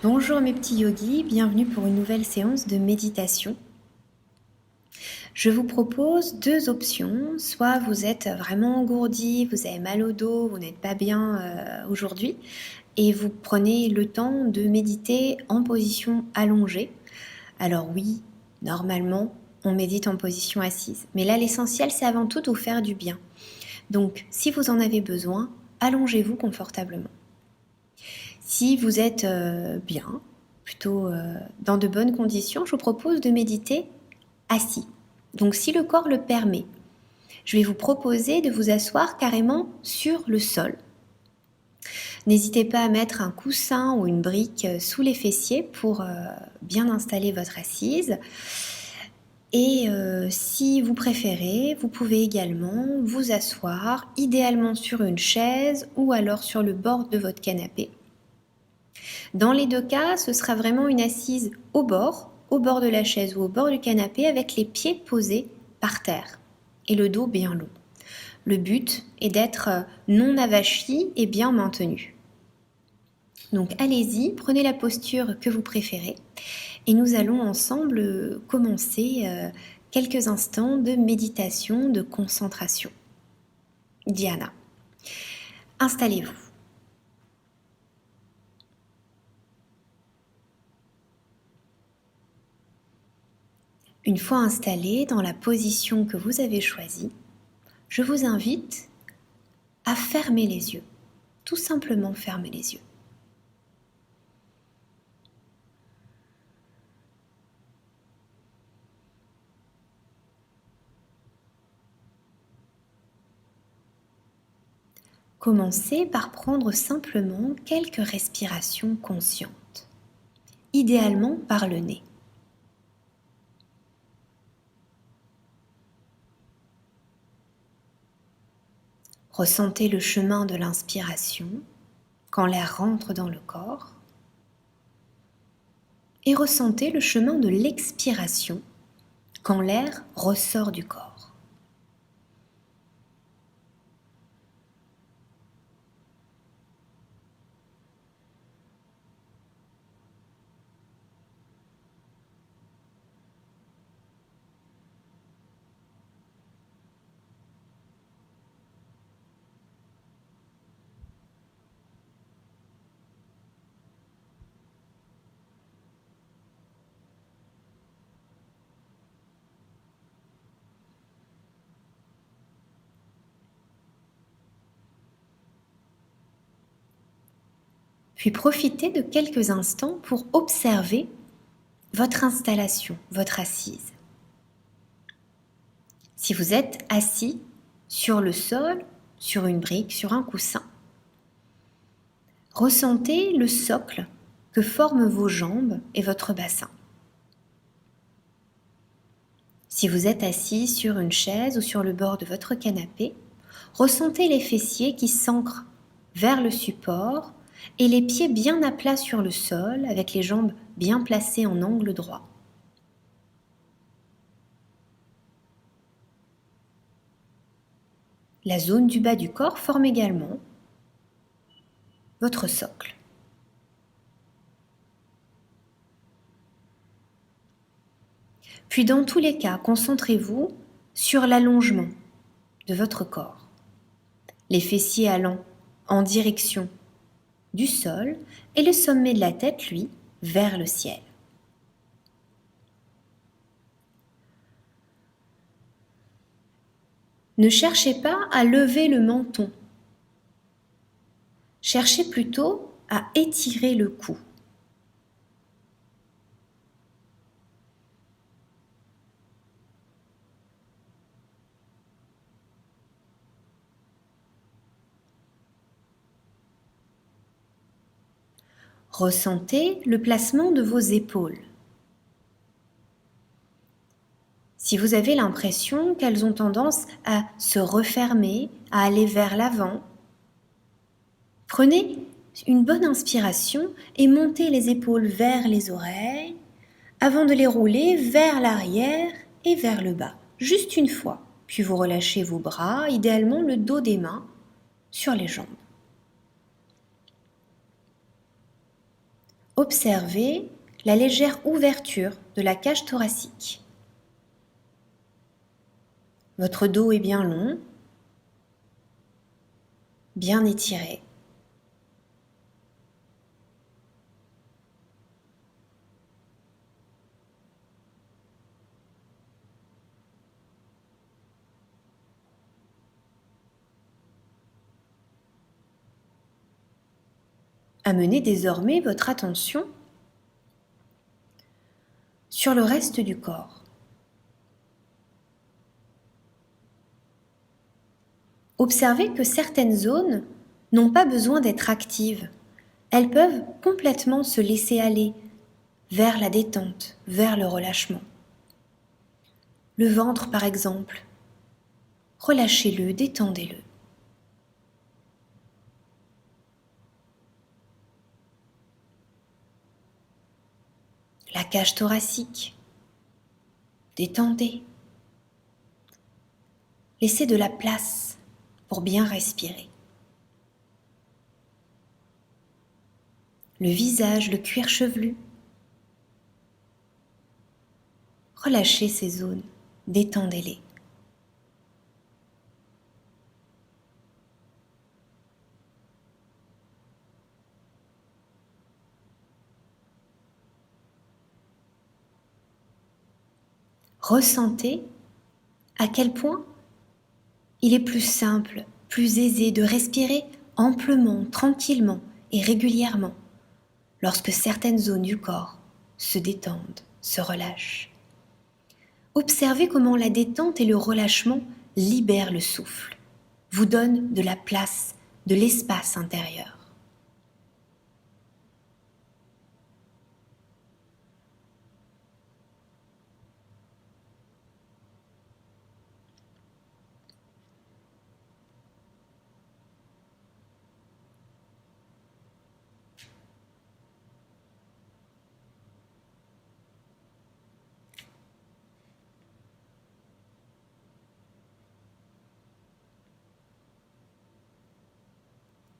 Bonjour mes petits yogis, bienvenue pour une nouvelle séance de méditation. Je vous propose deux options, soit vous êtes vraiment engourdi, vous avez mal au dos, vous n'êtes pas bien aujourd'hui et vous prenez le temps de méditer en position allongée. Alors oui, normalement on médite en position assise, mais là l'essentiel c'est avant tout de vous faire du bien. Donc si vous en avez besoin, allongez-vous confortablement. Si vous êtes bien, plutôt dans de bonnes conditions, je vous propose de méditer assis. Donc si le corps le permet, je vais vous proposer de vous asseoir carrément sur le sol. N'hésitez pas à mettre un coussin ou une brique sous les fessiers pour bien installer votre assise. Et si vous préférez, vous pouvez également vous asseoir, idéalement sur une chaise ou alors sur le bord de votre canapé. Dans les deux cas, ce sera vraiment une assise au bord de la chaise ou au bord du canapé avec les pieds posés par terre et le dos bien long. Le but est d'être non avachi et bien maintenu. Donc allez-y, prenez la posture que vous préférez et nous allons ensemble commencer quelques instants de méditation, de concentration. Diana, installez-vous. Une fois installé dans la position que vous avez choisie, je vous invite à fermer les yeux, tout simplement fermer les yeux. Commencez par prendre simplement quelques respirations conscientes, idéalement par le nez. Ressentez le chemin de l'inspiration quand l'air rentre dans le corps et ressentez le chemin de l'expiration quand l'air ressort du corps. Puis profitez de quelques instants pour observer votre installation, votre assise. Si vous êtes assis sur le sol, sur une brique, sur un coussin, ressentez le socle que forment vos jambes et votre bassin. Si vous êtes assis sur une chaise ou sur le bord de votre canapé, ressentez les fessiers qui s'ancrent vers le support et les pieds bien à plat sur le sol avec les jambes bien placées en angle droit. La zone du bas du corps forme également votre socle. Puis dans tous les cas, concentrez-vous sur l'allongement de votre corps, les fessiers allant en direction du sol et le sommet de la tête, lui, vers le ciel. Ne cherchez pas à lever le menton. Cherchez plutôt à étirer le cou. Ressentez le placement de vos épaules. Si vous avez l'impression qu'elles ont tendance à se refermer, à aller vers l'avant, prenez une bonne inspiration et montez les épaules vers les oreilles avant de les rouler vers l'arrière et vers le bas, juste une fois. Puis vous relâchez vos bras, idéalement le dos des mains sur les jambes. Observez la légère ouverture de la cage thoracique. Votre dos est bien long, bien étiré. Amenez désormais votre attention sur le reste du corps. Observez que certaines zones n'ont pas besoin d'être actives. Elles peuvent complètement se laisser aller vers la détente, vers le relâchement. Le ventre, par exemple. Relâchez-le, détendez-le. La cage thoracique. Détendez. Laissez de la place pour bien respirer. Le visage, le cuir chevelu. Relâchez ces zones, détendez-les. Ressentez à quel point il est plus simple, plus aisé de respirer amplement, tranquillement et régulièrement lorsque certaines zones du corps se détendent, se relâchent. Observez comment la détente et le relâchement libèrent le souffle, vous donnent de la place, de l'espace intérieur.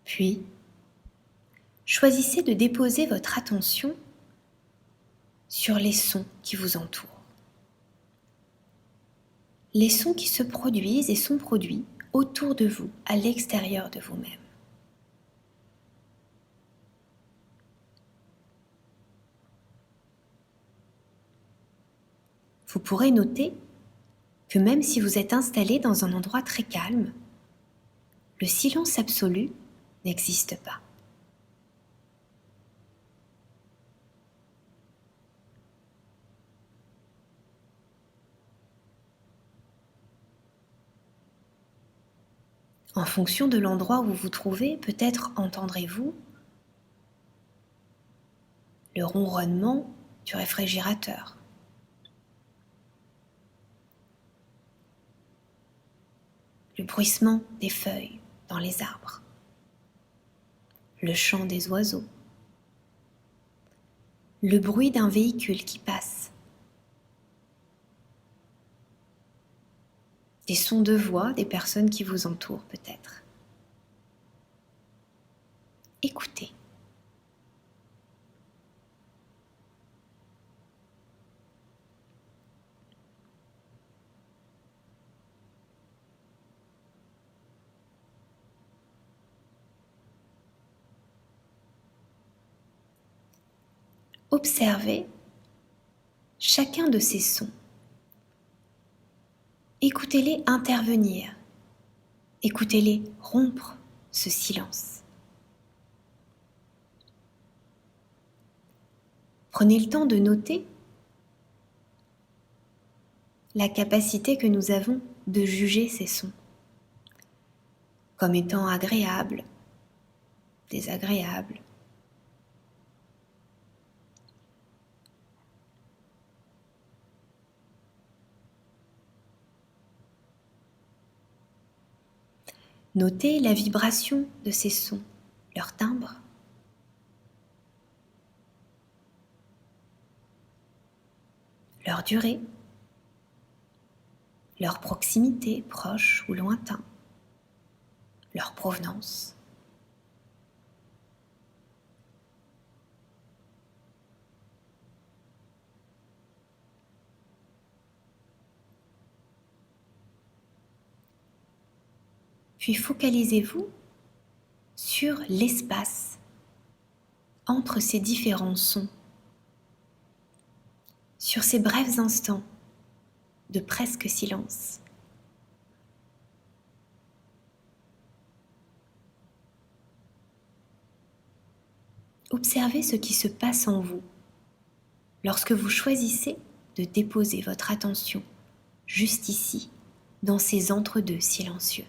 Puis, choisissez de déposer votre attention sur les sons qui vous entourent. Les sons qui se produisent et sont produits autour de vous, à l'extérieur de vous-même. Vous pourrez noter que même si vous êtes installé dans un endroit très calme, le silence absolu n'existe pas. En fonction de l'endroit où vous vous trouvez, peut-être entendrez-vous le ronronnement du réfrigérateur, le bruissement des feuilles dans les arbres, le chant des oiseaux, le bruit d'un véhicule qui passe, des sons de voix des personnes qui vous entourent peut-être. Écoutez. Observez chacun de ces sons. Écoutez-les intervenir. Écoutez-les rompre ce silence. Prenez le temps de noter la capacité que nous avons de juger ces sons comme étant agréables, désagréables. Notez la vibration de ces sons, leur timbre. Leur durée, leur proximité, proche ou lointain, leur provenance. Puis focalisez-vous sur l'espace entre ces différents sons, sur ces brefs instants de presque silence. Observez ce qui se passe en vous lorsque vous choisissez de déposer votre attention juste ici, dans ces entre-deux silencieux.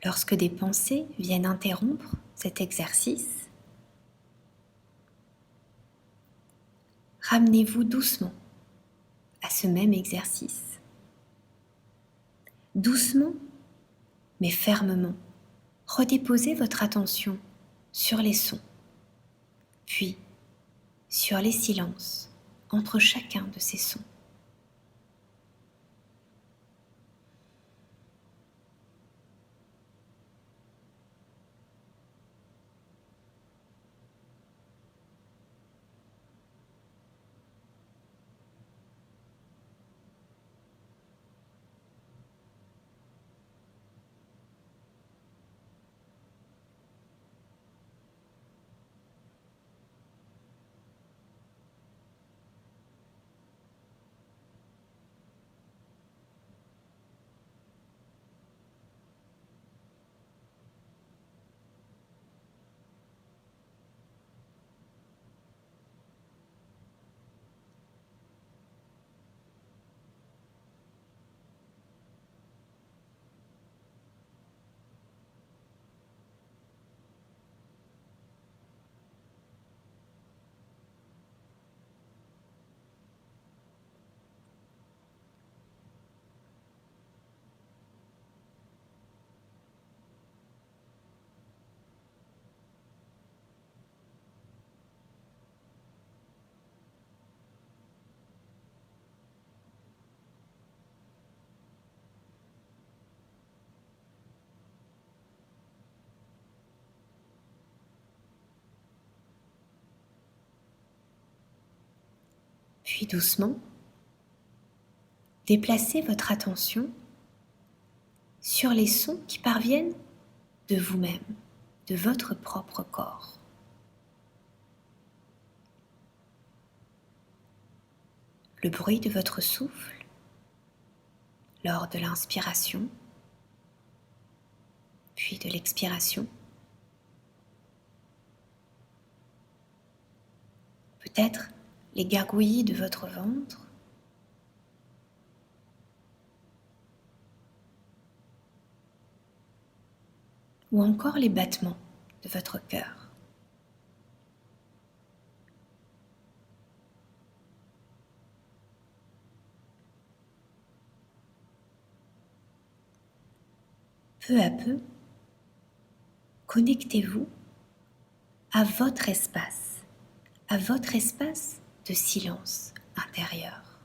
Lorsque des pensées viennent interrompre cet exercice, ramenez-vous doucement à ce même exercice. Doucement, mais fermement, redéposez votre attention sur les sons, puis sur les silences entre chacun de ces sons. Puis doucement, déplacez votre attention sur les sons qui parviennent de vous-même, de votre propre corps. Le bruit de votre souffle lors de l'inspiration, puis de l'expiration. Peut-être les gargouillis de votre ventre. Ou encore les battements de votre cœur. Peu à peu, connectez-vous à votre espace de silence intérieur.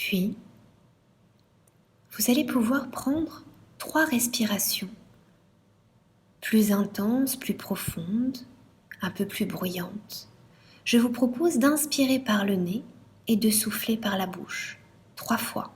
Puis, vous allez pouvoir prendre 3 respirations, plus intenses, plus profondes, un peu plus bruyantes. Je vous propose d'inspirer par le nez et de souffler par la bouche, 3 fois.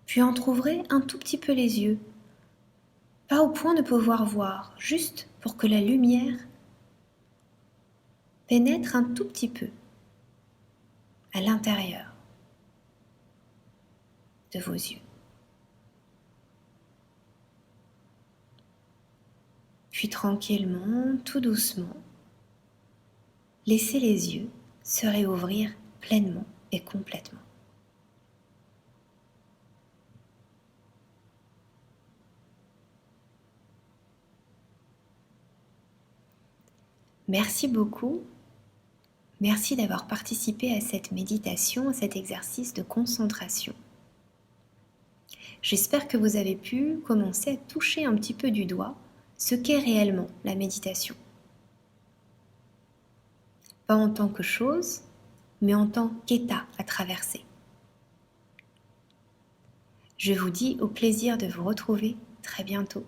Puis entrouvrez un tout petit peu les yeux, pas au point de pouvoir voir, juste pour que la lumière pénètre un tout petit peu à l'intérieur de vos yeux. Puis tranquillement, tout doucement, laissez les yeux se réouvrir pleinement et complètement. Merci beaucoup. Merci d'avoir participé à cette méditation, à cet exercice de concentration. J'espère que vous avez pu commencer à toucher un petit peu du doigt ce qu'est réellement la méditation. Pas en tant que chose, mais en tant qu'état à traverser. Je vous dis au plaisir de vous retrouver très bientôt.